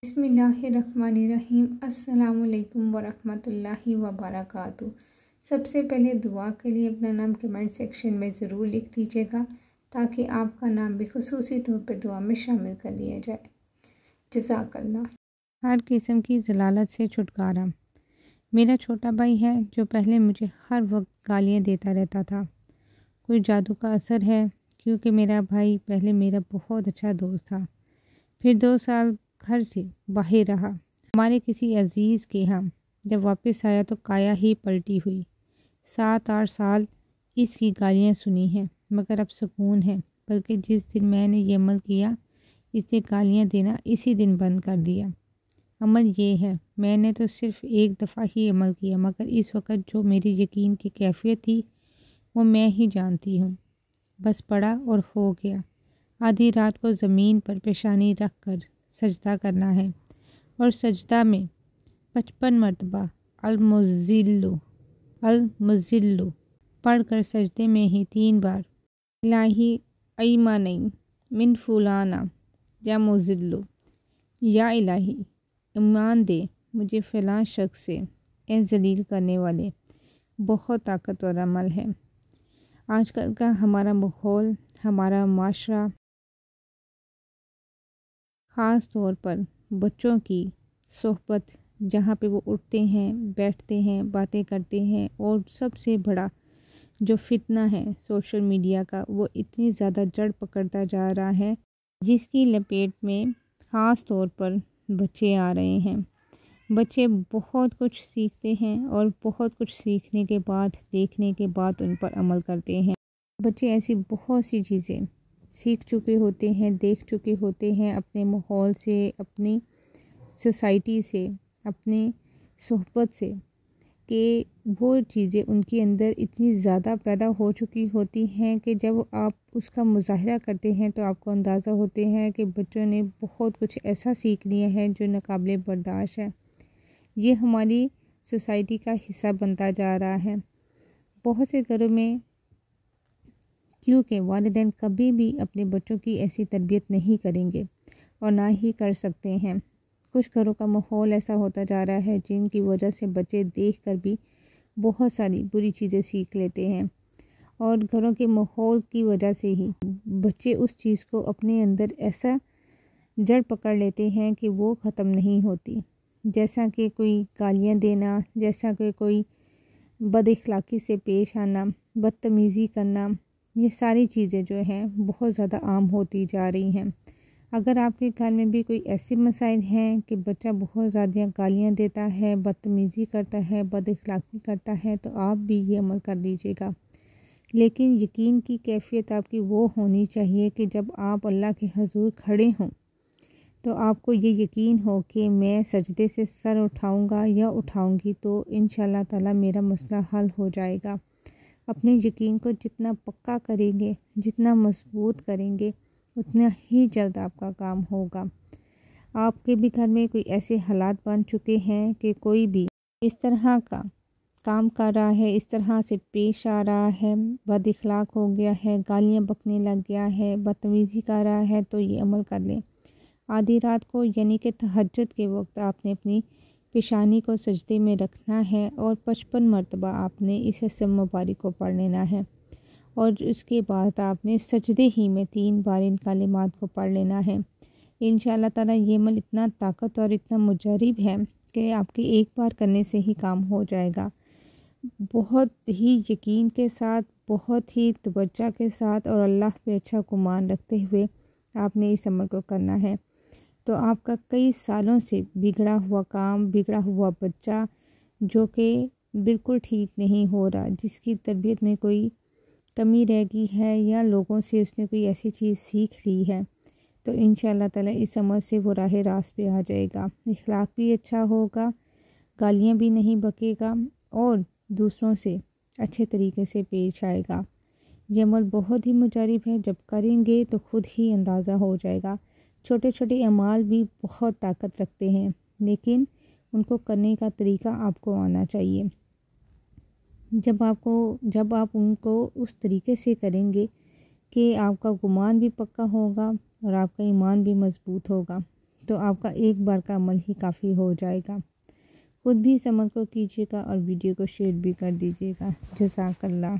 बिस्मिल्लाहिर्रहमानिर्रहीम। अस्सलामुअलैकुम वरहमतुल्लाहि वबरकातुहू। सबसे पहले दुआ के लिए अपना नाम कमेंट सेक्शन में ज़रूर लिख दीजिएगा ताकि आपका नाम भी खुसूसी तौर पे दुआ में शामिल कर लिया जाए। जज़ाकल्लाह। हर किस्म की ज़लालत से छुटकारा। मेरा छोटा भाई है जो पहले मुझे हर वक्त गालियाँ देता रहता था। कोई जादू का असर है, क्योंकि मेरा भाई पहले मेरा बहुत अच्छा दोस्त था। फिर 2 साल घर से बाहर रहा, हमारे किसी अजीज़ के यहाँ। जब वापस आया तो काया ही पलटी हुई। 7-8 साल इसकी गालियाँ सुनी हैं, मगर अब सुकून है। बल्कि जिस दिन मैंने ये अमल किया, इसने गालियाँ देना इसी दिन बंद कर दिया। अमल ये है, मैंने तो सिर्फ़ एक दफ़ा ही अमल किया, मगर इस वक्त जो मेरी यकीन की कैफियत थी वो मैं ही जानती हूँ। बस पड़ा और हो गया। आधी रात को ज़मीन पर पेशानी रख कर सजदा करना है और सजदा में 55 मरतबा अल-मुज़िल्लु अल-मुज़िल्लु पढ़कर सजदे में ही 3 बार इलाही अय्मनी मिन फुलाना या मुज़िल्लु, या इलाही ईमान दे मुझे फ़लाँ शख्स से, ए ज़लील करने वाले। बहुत ताकतवर अमल है। आजकल का हमारा माहौल, हमारा माशरा, ख़ास तौर पर बच्चों की सोहबत, जहाँ पे वो उठते हैं, बैठते हैं, बातें करते हैं, और सबसे बड़ा जो फितना है सोशल मीडिया का, वो इतनी ज़्यादा जड़ पकड़ता जा रहा है, जिसकी लपेट में ख़ास तौर पर बच्चे आ रहे हैं। बच्चे बहुत कुछ सीखते हैं और बहुत कुछ सीखने के बाद, देखने के बाद उन पर अमल करते हैं। बच्चे ऐसी बहुत सी चीज़ें सीख चुके होते हैं, देख चुके होते हैं अपने माहौल से, अपनी सोसाइटी से, अपनी सोहबत से, कि वो चीज़ें उनके अंदर इतनी ज़्यादा पैदा हो चुकी होती हैं कि जब आप उसका मुज़ाहरा करते हैं तो आपको अंदाज़ा होते हैं कि बच्चों ने बहुत कुछ ऐसा सीख लिया है जो नाकाबिले बर्दाश्त है। ये हमारी सोसाइटी का हिस्सा बनता जा रहा है बहुत से घरों में, क्योंकि वालिदैन कभी भी अपने बच्चों की ऐसी तरबियत नहीं करेंगे और ना ही कर सकते हैं। कुछ घरों का माहौल ऐसा होता जा रहा है जिनकी वजह से बच्चे देखकर भी बहुत सारी बुरी चीज़ें सीख लेते हैं, और घरों के माहौल की वजह से ही बच्चे उस चीज़ को अपने अंदर ऐसा जड़ पकड़ लेते हैं कि वो ख़त्म नहीं होती। जैसा कि कोई गालियाँ देना, जैसा कि कोई बदअखलाक़ी से पेश आना, बदतमीज़ी करना, ये सारी चीज़ें जो हैं बहुत ज़्यादा आम होती जा रही हैं। अगर आपके घर में भी कोई ऐसे मसाइल हैं कि बच्चा बहुत ज़्यादा गालियाँ देता है, बदतमीज़ी करता है, बदअखलाक़ी करता है, तो आप भी ये अमल कर लीजिएगा। लेकिन यकीन की कैफियत आपकी वो होनी चाहिए कि जब आप अल्लाह के हुज़ूर खड़े हों तो आपको ये यकीन हो कि मैं सजदे से सर उठाऊँगा या उठाऊँगी तो इंशाअल्लाह ताला मेरा मसला हल हो जाएगा। अपने यकीन को जितना पक्का करेंगे, जितना मजबूत करेंगे, उतना ही जल्द आपका काम होगा। आपके भी घर में कोई ऐसे हालात बन चुके हैं कि कोई भी इस तरह का काम कर रहा है, इस तरह से पेश आ रहा है, बदअखलाक हो गया है, गालियाँ बकने लग गया है, बदतमीज़ी कर रहा है, तो ये अमल कर लें। आधी रात को यानी कि तहज्जुद के वक्त आपने अपनी पेशानी को सजदे में रखना है और 55 मरतबा आपने इस इसम मुबारक को पढ़ लेना है, और उसके बाद आपने सजदे ही में 3 बार इन कलिमात को पढ़ लेना है। इंशाअल्लाह ताला ये अमल इतना ताकत और इतना मुजर्रिब है कि आपके एक बार करने से ही काम हो जाएगा। बहुत ही यकीन के साथ, बहुत ही तवज्जो के साथ और अल्लाह पे अच्छा गुमान रखते हुए आपने इस अमल को करना है। तो आपका कई सालों से बिगड़ा हुआ काम, बिगड़ा हुआ बच्चा जो कि बिल्कुल ठीक नहीं हो रहा, जिसकी तरबियत में कोई कमी रह गई है या लोगों से उसने कोई ऐसी चीज़ सीख ली है, तो इंशाअल्लाह ताला इस अमल से वो राह रास्त पे आ जाएगा। इखलाक भी अच्छा होगा, गालियाँ भी नहीं बकेगा और दूसरों से अच्छे तरीके से पेश आएगा। ये अमल बहुत ही मुजर्रिब है, जब करेंगे तो ख़ुद ही अंदाज़ा हो जाएगा। छोटे छोटे अमाल भी बहुत ताकत रखते हैं, लेकिन उनको करने का तरीका आपको आना चाहिए। जब आप उनको उस तरीके से करेंगे कि आपका गुमान भी पक्का होगा और आपका ईमान भी मजबूत होगा, तो आपका एक बार का अमल ही काफ़ी हो जाएगा। खुद भी इस अमल को कीजिएगा और वीडियो को शेयर भी कर दीजिएगा। जज़ाकल्लाह।